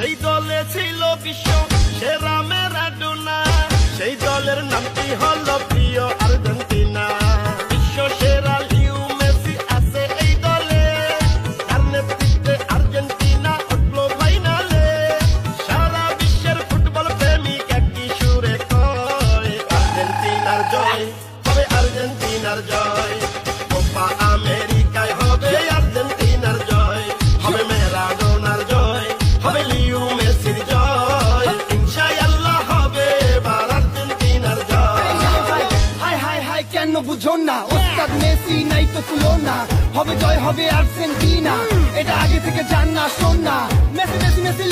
সেই দলে ছিল বিশ্ব সেরা ম্যারাডোনা, সেই দলের নামটি হলো প্রিয় আর্জেন্টিনা। বিশ্ব সেরা লিও মেসি আছে এই দলে, তার নেতৃত্বে আর্জেন্টিনা উঠলো ফাইনালে। সারা বিশ্বের ফুটবল প্রেমিক একই সুরে কয়, আর্জেন্টিনার জয় হবে, আর্জেন্টিনার জয়। কোপা আমেরিকায় হবে আর্জেন্টিনার জয়, হবে ম্যারাডোনার জয়, হবে লিও মেসির জয়। ইনশাআল্লাহ হবে এবার আর্জেন্টিনার জয়। হাই হাই হাই কেন বুঝো না, ওস্তাদ মেসি নাই তো তুলনা, হবে জয় হবে আর্জেন্টিনা, এটা আগে থেকে জান না শোন না। Messi Messi Messi